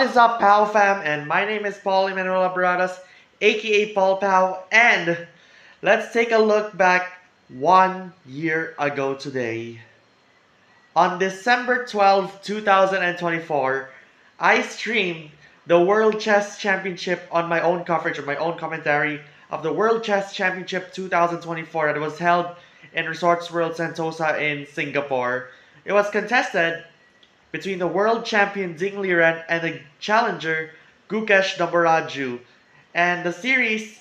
is up, POW fam? And my name is Paul Emanuel Abaradas, aka Pawn POW, and let's take a look back 1 year ago today. On December 12, 2024, I streamed the World Chess Championship on my own coverage, or my own commentary of the World Chess Championship 2024 that was held in Resorts World Sentosa in Singapore. It was contested between the world champion Ding Liren and the challenger Gukesh Dommaraju. And the series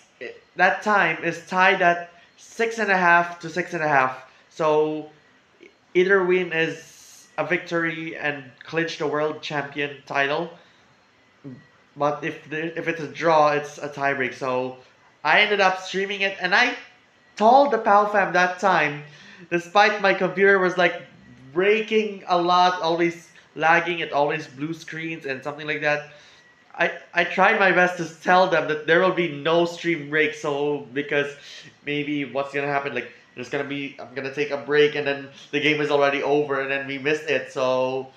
that time is tied at 6.5 to 6.5. So either win is a victory and clinch the world champion title. But if it's a draw, it's a tiebreak. So I ended up streaming it, and I told the PAL fam that time, despite my computer was like breaking a lot, always lagging, it always blue screens and something like that. I tried my best to tell them that there will be no stream break, so because maybe what's gonna happen, like I'm gonna take a break and then the game is already over and then we missed it. So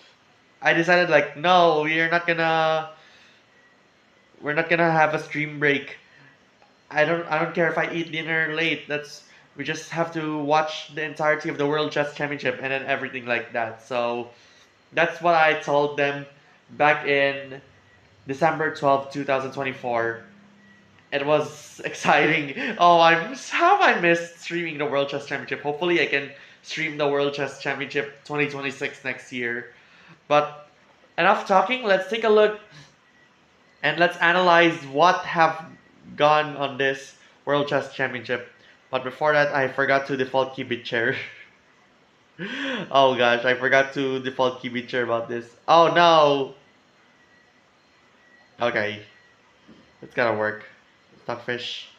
I decided like no, we're not gonna have a stream break. I don't care if I eat dinner late. We just have to watch the entirety of the World Chess Championship and then everything like that. So that's what I told them back in December 12, 2024. It was exciting. Oh, how have I missed streaming the World Chess Championship? Hopefully I can stream the World Chess Championship 2026 next year. But enough talking, let's take a look and let's analyze what have gone on this World Chess Championship. But before that, I forgot to default keyboard chair. Oh gosh, I forgot to default keyboard chair about this. Oh no! Okay, it's gotta work. Stockfish.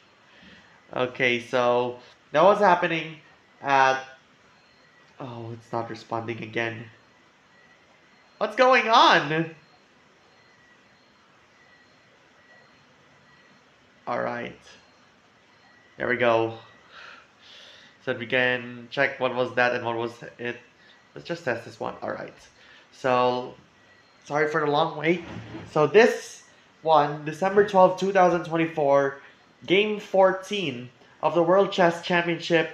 Okay, so that was happening at. Oh, it's not responding again. What's going on? Alright. There we go. So we can check what was that and what was it. Let's just test this one. Alright. So, sorry for the long wait. So this one, December 12, 2024, Game 14 of the World Chess Championship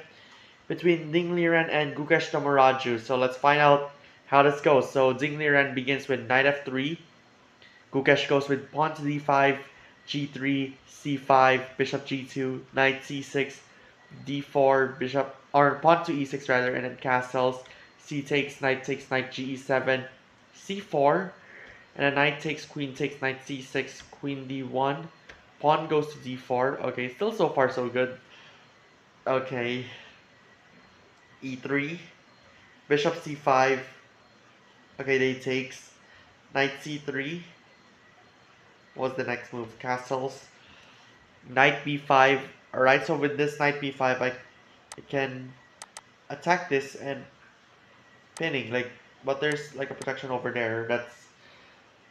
between Ding Liren and Gukesh Dommaraju. So let's find out how this goes. So Ding Liren begins with knight f3. Gukesh goes with pawn to d5, g3, c5, bishop g2, knight c6, d4, bishop, or pawn to e6 rather, and then castles, c takes, knight ge7, c4, and then knight takes, knight c6, queen d1, pawn goes to d4. Okay, still so far so good. Okay, e3, bishop c5, okay, they takes, knight c3, what's the next move? Castles, knight b5. Alright, so with this knight b5, I can attack this and pinning, like, but there's like a protection over there. That's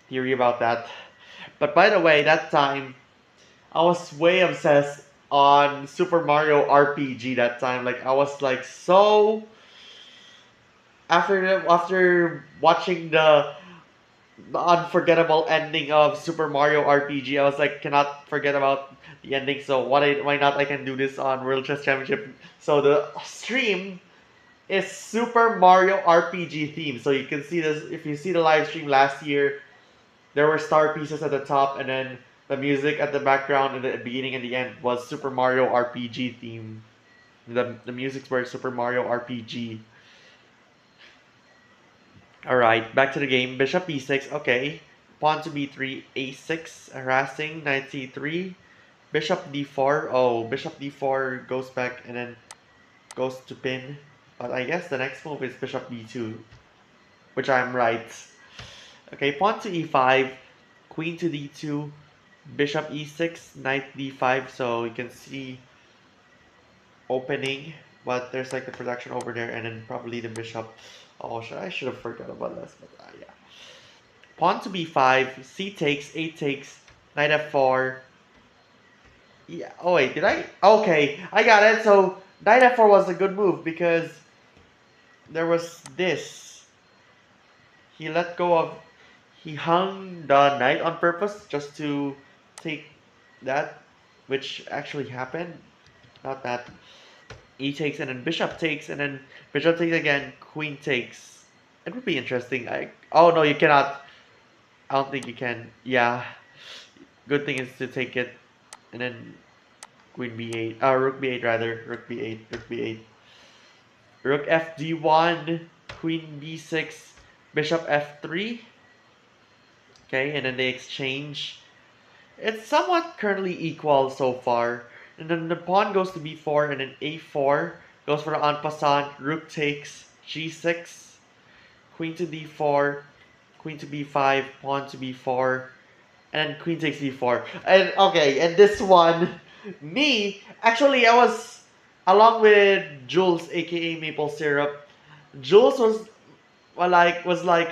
theory about that. But by the way, that time, I was way obsessed on Super Mario RPG that time. Like, I was like so... After watching the unforgettable ending of Super Mario RPG, I was like, cannot forget about the ending. So why not? I can do this on World Chess Championship. So the stream is Super Mario RPG theme. So you can see this if you see the live stream last year. There were star pieces at the top, and then the music at the background in the beginning and the end was Super Mario RPG theme. The music were Super Mario RPG. Alright, back to the game. Bishop e6, okay. Pawn to b3, a6, harassing, knight c3, bishop d4. Oh, bishop d4 goes back and then goes to pin. But I guess the next move is bishop b2, which I'm right. Okay, pawn to e5, queen to d2, bishop e6, knight d5. So you can see opening, but there's like the protection over there, and then probably the bishop. Oh, I should have forgot about this, but yeah. Pawn to b5, c takes, a takes, knight f4. Yeah. Oh wait, did I? Okay, I got it. So knight f4 was a good move because there was this. He let go of. He hung the knight on purpose just to take that, which actually happened. Not that. E takes and then bishop takes and then bishop takes again, queen takes. It would be interesting. Oh no, you cannot. I don't think you can. Yeah. Good thing is to take it and then queen b8. Rook b8 rather. Rook b8. Rook b8. Rook fd1, queen b6, bishop f3. Okay, and then they exchange. It's somewhat currently equal so far. And then the pawn goes to b4 and then a4 goes for the en passant. Rook takes g6, queen to d4, queen to b5, pawn to b4, and then queen takes d4. And okay, and this one, actually I was along with Jules, aka Maple Syrup. Jules was like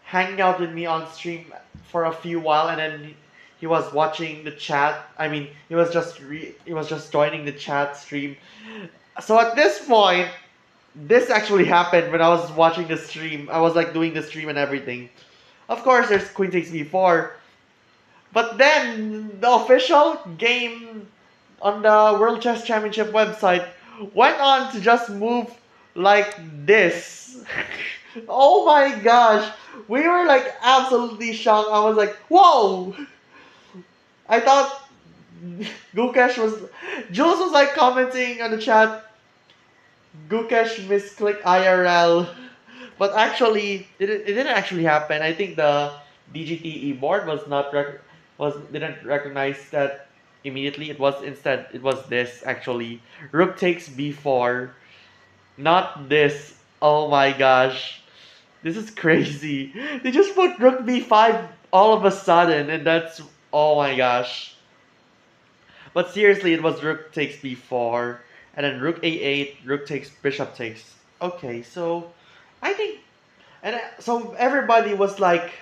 hanging out with me on stream for a few while, and then he was watching the chat. I mean, he was just joining the chat stream. So at this point, this actually happened when I was watching the stream. I was like doing the stream and everything. Of course, there's queen takes b4, but then the official game on the World Chess Championship website went on to just move like this. Oh my gosh. We were like absolutely shocked. I was like, whoa! I thought Gukesh was. Jules was like commenting on the chat, Gukesh misclick IRL. But actually, it didn't actually happen. I think the DGTE board didn't recognize that immediately. It was this actually. Rook takes b4, not this. Oh my gosh, this is crazy. They just put Rook b5 all of a sudden, and that's oh my gosh. But seriously, it was Rook takes b4, and then Rook a8, Rook takes, Bishop takes. Okay, so I think, so everybody was like,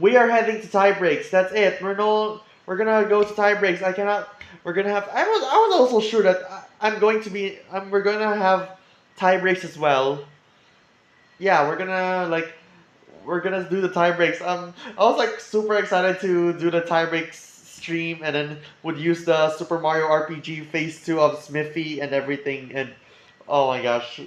we are heading to tie breaks. That's it. We're gonna go to tie breaks. I cannot. We're gonna have. I was also sure that I'm going to be. We're gonna have tie breaks as well. Yeah, we're gonna do the tie breaks. I was like super excited to do the tie breaks stream, and then would use the Super Mario RPG Phase 2 of Smithy and everything. And oh my gosh,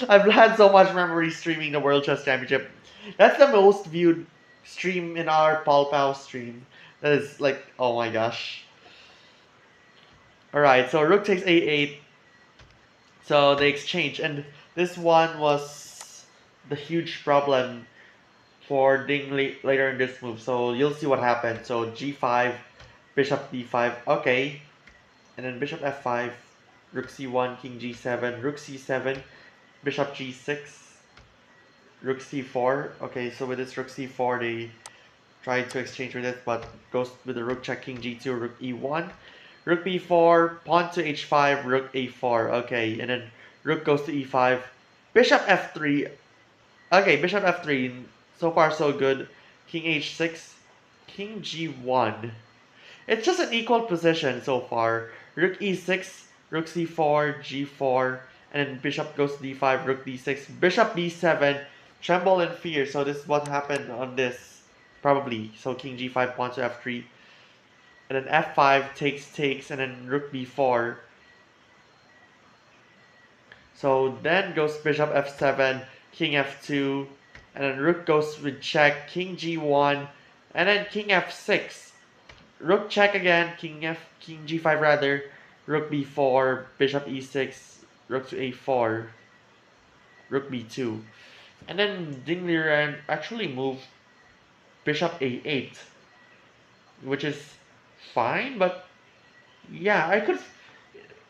I've had so much memory streaming the World Chess Championship. That's the most viewed stream in our Pawn POW stream. That is like, oh my gosh. All right, so Rook takes a8. So they exchange, and this one was the huge problem for Ding later in this move. So you'll see what happened. So g5, bishop d5, okay, and then bishop f5, rook c1, king g7, rook c7, bishop g6, rook c4. Okay, so with this rook c4, they tried to exchange with it, but goes with the rook check, king g2, rook e1, rook b4, pawn to h5, rook a4. Okay, and then rook goes to e5, bishop f3. Okay, bishop f3. So far, so good. King h6, king g1. It's just an equal position so far. Rook e6, rook c4, g4, and then bishop goes to d5, rook d6, bishop b7, tremble in fear. So this is what happened on this, probably. So king g5, pawn to f3, and then f5 takes, and then rook b4. So then goes bishop f7, king f2, and then rook goes with check, king g1, and then king f6. Rook check again, king g5 rather, rook b4, bishop e6, rook to a4, rook b2. And then Ding Liren actually moved bishop a8, which is fine, but yeah, I could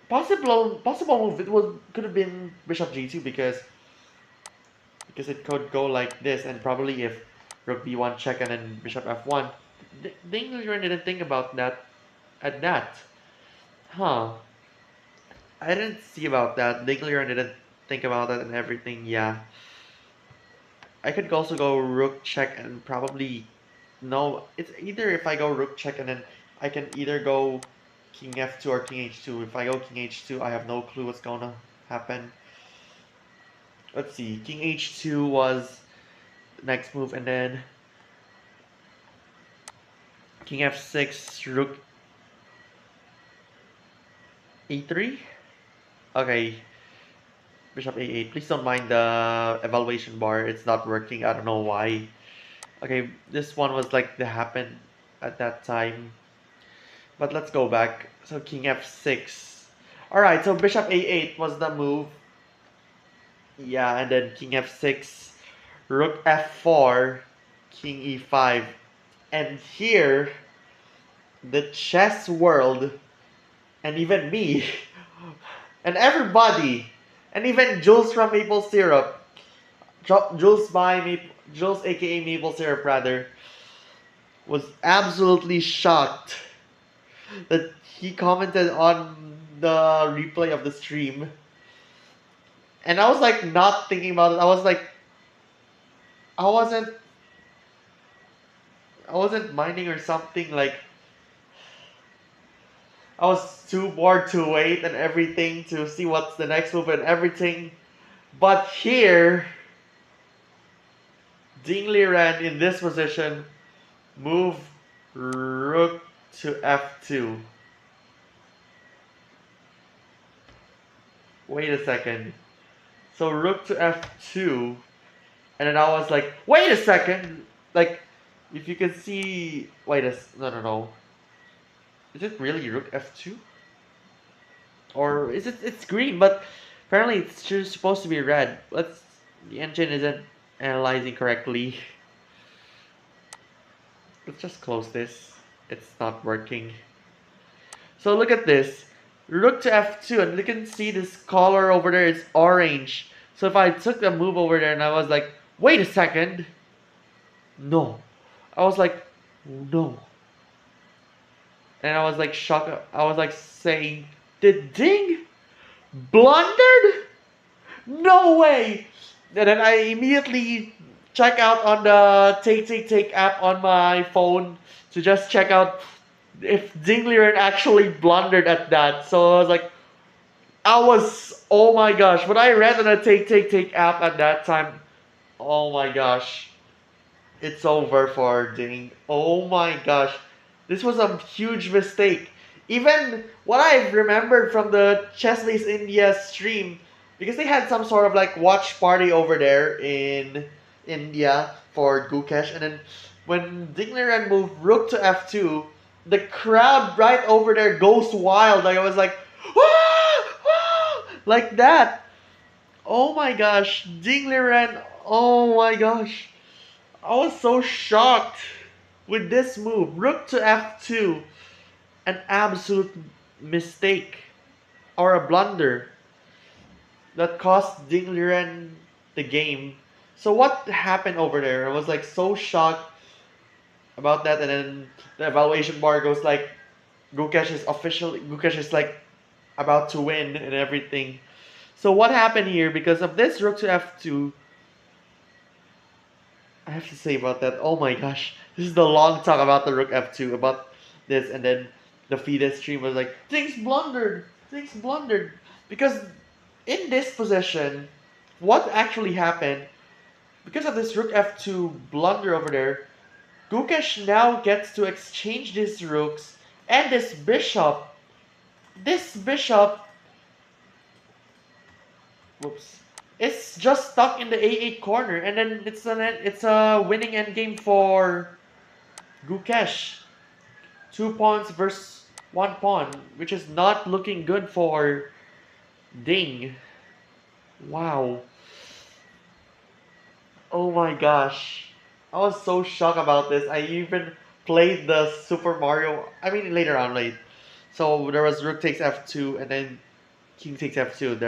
possible move could have been bishop g2 because it could go like this, and probably if rook b1 check and then bishop f1, the English didn't think about that at that. Huh. I didn't see about that. The English didn't think about that and everything. Yeah. I could also go rook check and probably no. It's either if I go rook check and then I can either go king f2 or king h2. If I go king h2, I have no clue what's gonna happen. Let's see. King h2 was next move, and then king f6, rook e3. Okay, bishop a8. Please don't mind the evaluation bar. It's not working. I don't know why. Okay, this one was like the happen at that time. But let's go back. So king f6. Alright, so bishop a8 was the move. Yeah, and then king f6, rook f4, king e5. And here, the chess world, and even me, and everybody, and even Jules from Maple Syrup, Jules aka Maple Syrup rather, was absolutely shocked that he commented on the replay of the stream. And I was like not thinking about it. I was like, I wasn't I wasn't minding or something. Like I was too bored to wait and everything to see what's the next move and everything. But here, Ding Liren in this position, move rook to f2. Wait a second. So rook to f2, and then I was like, wait a second. Like, if you can see, no. Is it really rook f2? Or is it's green, but apparently it's just supposed to be red. The engine isn't analyzing correctly. Let's just close this. It's not working. So look at this. Rook to f2, and you can see this color over there is orange. So if I took a move over there and I was like, wait a second. No. I was like, no. And I was like shocked. I was like saying, did Ding blundered? No way! And then I immediately check out on the Take app on my phone to just check out if Ding Liren actually blundered at that. So I was like, oh my gosh. When I read on the Take app at that time, oh my gosh. It's over for Ding. Oh my gosh. This was a huge mistake. Even what I remembered from the Chess Base India stream, because they had some sort of like watch party over there in India for Gukesh, and then when Ding Liren moved rook to f2, the crowd right over there goes wild. Like I was like, "Ah! Ah!" Like that. Oh my gosh, Ding Liren. Oh my gosh. I was so shocked with this move. Rook to f2. An absolute mistake. Or a blunder. That cost Ding Liren the game. So what happened over there? I was like so shocked about that, and then the evaluation bar goes like Gukesh is like about to win and everything. So what happened here? Because of this rook to f2, I have to say about that. Oh my gosh, this is the long talk about the rook f2 about this, and then the FIDE stream was like things blundered because in this position, what actually happened because of this rook f2 blunder over there, Gukesh now gets to exchange these rooks and this bishop. This bishop, whoops, is just stuck in the a8 corner, and then it's a winning endgame for Gukesh. 2 pawns versus 1 pawn, which is not looking good for Ding. Wow. Oh my gosh. I was so shocked about this. I even played the Super Mario. I mean, later on, late. So there was Rook takes f2, and then King takes f2.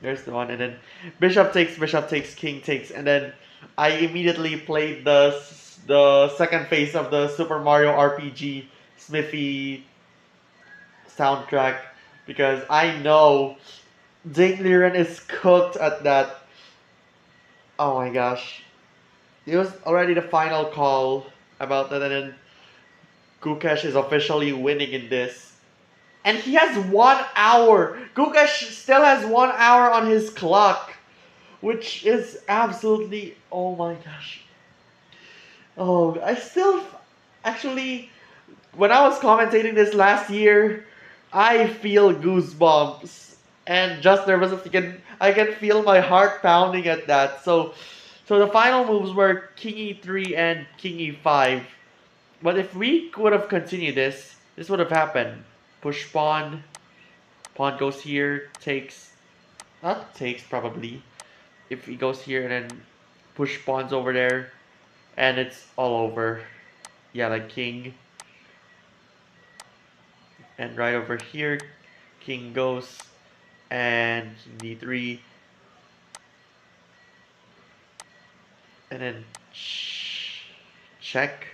There's the one, and then Bishop takes, King takes, and then I immediately played the second phase of the Super Mario RPG Smithy soundtrack because I know Ding Liren is cooked at that. Oh my gosh. It was already the final call about that, and then Gukesh is officially winning in this. And he has 1 hour. Gukesh still has 1 hour on his clock. which is absolutely, oh my gosh. Oh, I still actually, when I was commentating this last year, I feel goosebumps and just nervous. I can feel my heart pounding at that. So the final moves were King E3 and King E5. But if we would have continued this would have happened. Push pawn, pawn goes here, takes, not takes probably. If he goes here and then push pawns over there, and it's all over. Yeah, like king, and right over here, king goes, and king d3, and then check.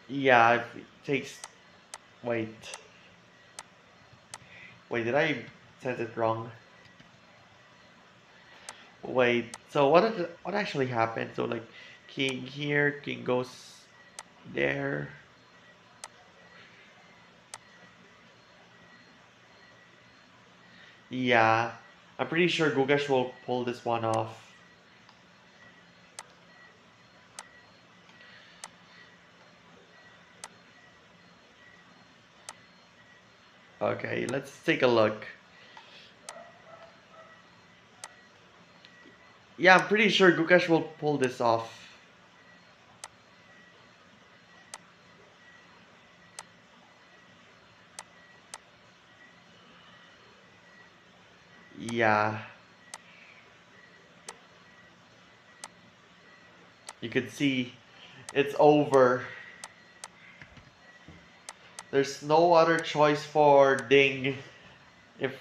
Yeah, if it takes. Wait, wait, did I sense it wrong? Wait, so what actually happened? So like, king here, king goes there. Yeah, I'm pretty sure Gukesh will pull this one off. Okay, let's take a look. Yeah, I'm pretty sure Gukesh will pull this off. Yeah, you can see it's over. There's no other choice for Ding. If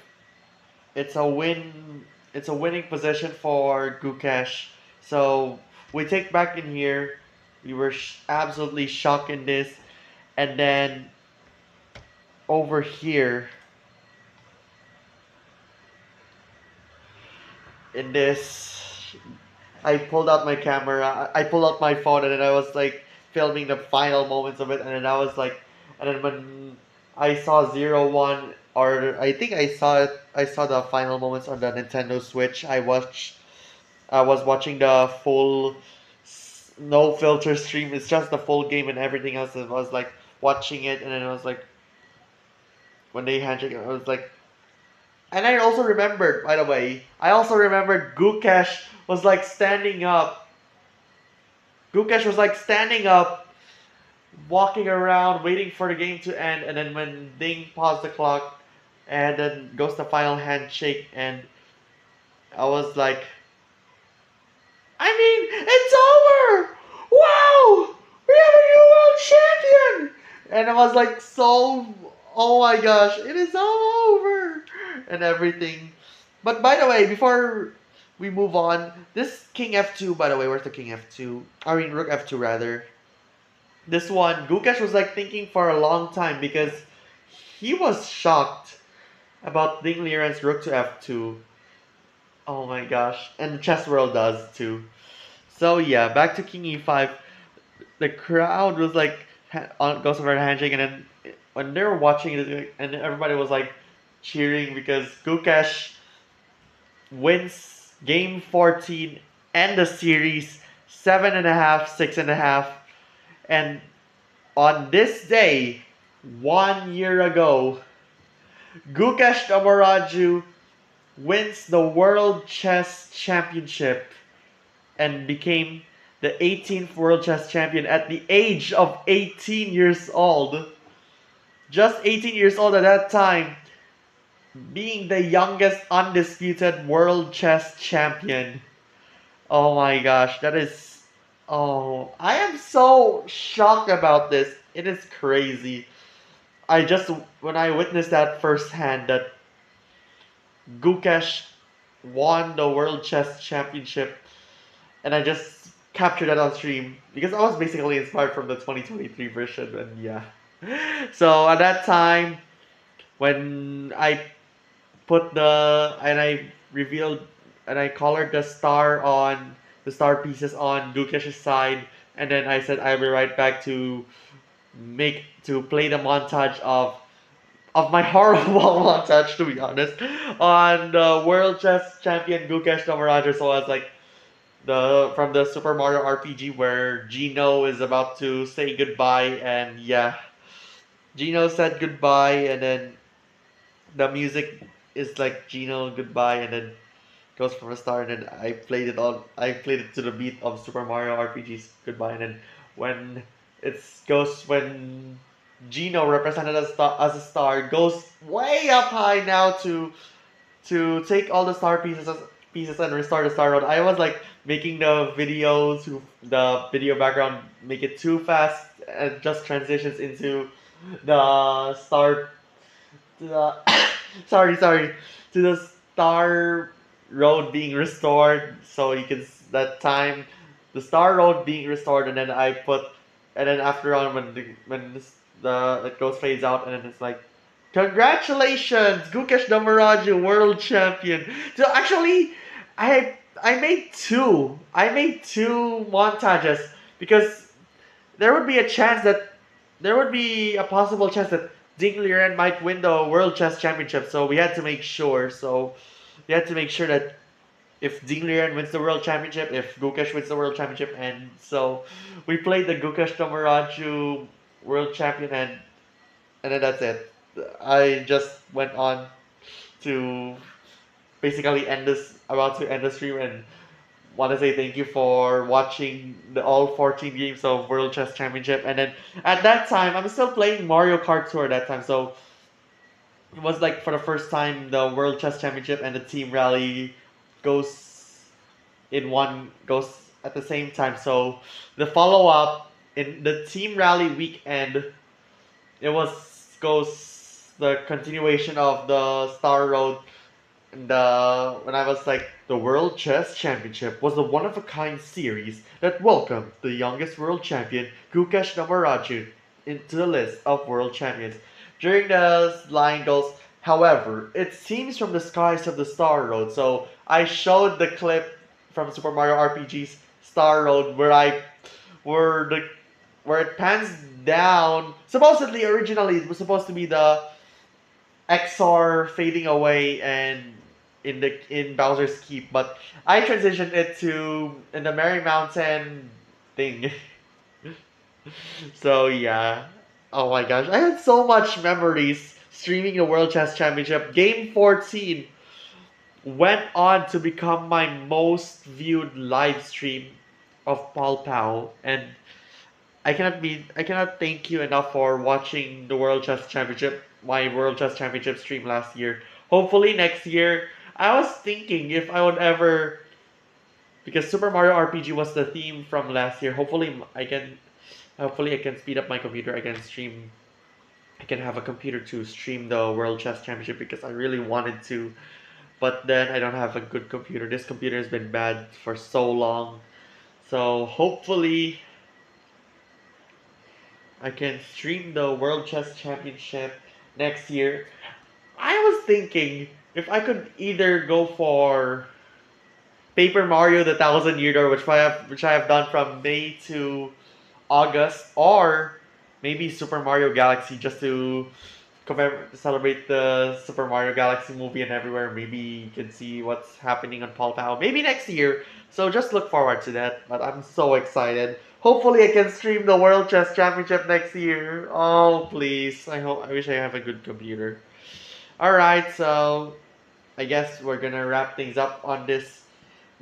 it's a win, it's a winning position for Gukesh. So we take back in here. We were absolutely shocked in this, and then over here in this, I pulled out my camera. I pulled out my phone, and then I was like filming the final moments of it. And then I was like, and then when I saw 0-1, or I think I saw it. I saw the final moments on the Nintendo Switch. I was watching the full no filter stream. It's just the full game and everything else. I was like watching it, and then I was like, when they handshake, I was like, and I also remembered, by the way, I also remembered Gukesh was like standing up. Gukesh was like standing up, walking around, waiting for the game to end, and then when Ding paused the clock, and then goes the final handshake, and I was like, I mean, it's over! Wow! We have a new world champion! And I was like, so, oh my gosh, it is all over! And everything. But by the way, before we move on, this King F2, by the way, where's the King F2? I mean, Rook F2 rather. This one, Gukesh was like thinking for a long time because he was shocked about Ding Liren's Rook to F2. Oh my gosh. And Chess World does too. So yeah, back to King E5. The crowd was like goes over the handshake, and then when they were watching it, and everybody was like cheering because Gukesh wins game 14 and the series 7.5, 6.5, and on this day, 1 year ago, Gukesh Dommaraju wins the World Chess Championship and became the 18th World Chess Champion at the age of 18 years old. Just 18 years old at that time, being the youngest undisputed World Chess Champion. Oh my gosh, that is. Oh, I am so shocked about this. It is crazy. I just, when I witnessed that firsthand, that Gukesh won the World Chess Championship, and I just captured that on stream because I was basically inspired from the 2023 version, and yeah. So at that time, when I put and I revealed and I colored the star pieces on Gukesh's side, and then I said I'll be right back to play the montage of of my horrible montage, to be honest, on the World Chess Champion Gukesh Dommaraju. So I was like, the from the Super Mario RPG where Gino is about to say goodbye, and yeah, Gino said goodbye, and then the music is like Gino goodbye, and then goes from the start, and then I played it to the beat of Super Mario RPG's goodbye, and then when when Gino represented as a star goes way up high now to take all the star pieces and restore the star road. I was like making the video background make it too fast and just transitions into the star to the sorry to the star road being restored, so you can that time the star road being restored, and then after on when the it goes fades out, and then it's like, congratulations, Gukesh Dommaraju, world champion. So actually, I made two montages because there would be a chance that there would be a possible chance that Ding Liren might win the World Chess Championship. So we had to make sure. So we had to make sure that if Ding Liren wins the World Championship, if Gukesh wins the World Championship, and so we played the Gukesh Dommaraju World Champion, and then that's it. I just went on to basically about to end the stream, and want to say thank you for watching all 14 games of World Chess Championship. And then at that time, I'm still playing Mario Kart Tour at that time. So it was like for the first time the World Chess Championship and the Team Rally goes goes at the same time. So the follow up in the Team Rally weekend, it goes the continuation of the Star Road. And when I was like, the World Chess Championship was a one of a kind series that welcomed the youngest world champion, Gukesh Dommaraju, into the list of world champions. During the line goes, however, it seems from the skies of the Star Road. So I showed the clip from Super Mario RPG's Star Road where the where it pans down. Supposedly, originally, it was supposed to be the XR fading away and in Bowser's Keep, but I transitioned it to in the Merry Mountain thing. So yeah. Oh my gosh, I had so much memories streaming the World Chess Championship. Game 14 went on to become my most viewed live stream of Pawn POW, and I cannot thank you enough for watching the World Chess Championship, my World Chess Championship stream last year. Hopefully next year, I was thinking if I would ever, because Super Mario RPG was the theme from last year. Hopefully I can speed up my computer. I can have a computer to stream the World Chess Championship because I really wanted to, but then I don't have a good computer. This computer has been bad for so long. So hopefully I can stream the World Chess Championship next year. I was thinking if I could either go for Paper Mario: The Thousand Year Door, which I have done from May to August, or maybe Super Mario Galaxy just to celebrate the Super Mario Galaxy movie and everywhere. Maybe you can see what's happening on Pawn POW. Maybe next year. So just look forward to that. But I'm so excited. Hopefully I can stream the World Chess Championship next year. Oh please. I wish I have a good computer. Alright, so I guess we're gonna wrap things up on this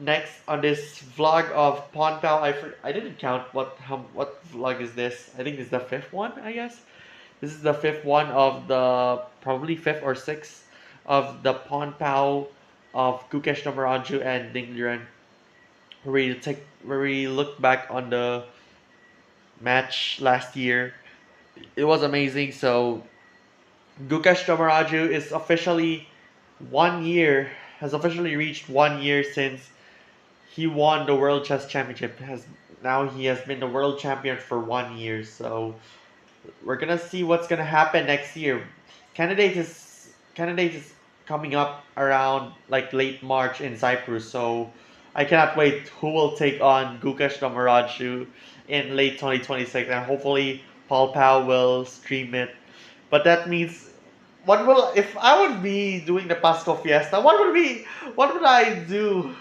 vlog of Pawn POW. I didn't count what vlog is this. I think this is the fifth one, I guess. This is the fifth one of the probably fifth or sixth of the Pawn POW of Gukesh Dommaraju and Ding Liren, where we look back on the match last year. It was amazing. So Gukesh Dommaraju is officially 1 year has officially reached 1 year since he won the World Chess Championship. Has Now he has been the world champion for 1 year. So we're gonna see what's gonna happen next year. Candidate is coming up around like late March in Cyprus, so I cannot wait who will take on Gukesh Dommaraju in late 2026, and hopefully Paul Pow will stream it. But that means What will if I would be doing the Pasco Fiesta? What would I do?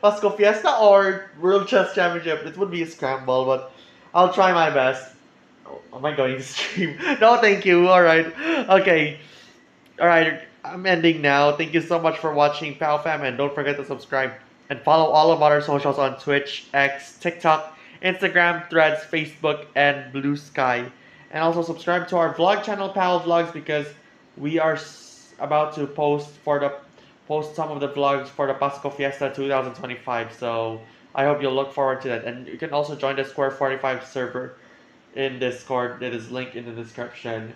Pasco Fiesta or World Chess Championship? It would be a scramble, but I'll try my best. Oh, am I going to stream? No, thank you. All right. Okay. All right. I'm ending now. Thank you so much for watching POW Fam, and don't forget to subscribe and follow all of our socials on Twitch, X, TikTok, Instagram, Threads, Facebook, and Blue Sky. And also subscribe to our vlog channel, POW Vlogs, because we are about to post some of the vlogs for the Pasco Fiesta 2025. So I hope you'll look forward to that. And you can also join the Square 45 server in Discord. It is linked in the description.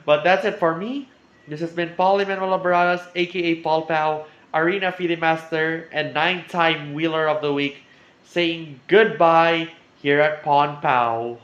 But that's it for me. This has been Paul Emanuel Baradas, aka Paul Pow, Arena FIDE Master, and 9-time Wheeler of the Week, saying goodbye here at Pawn POW.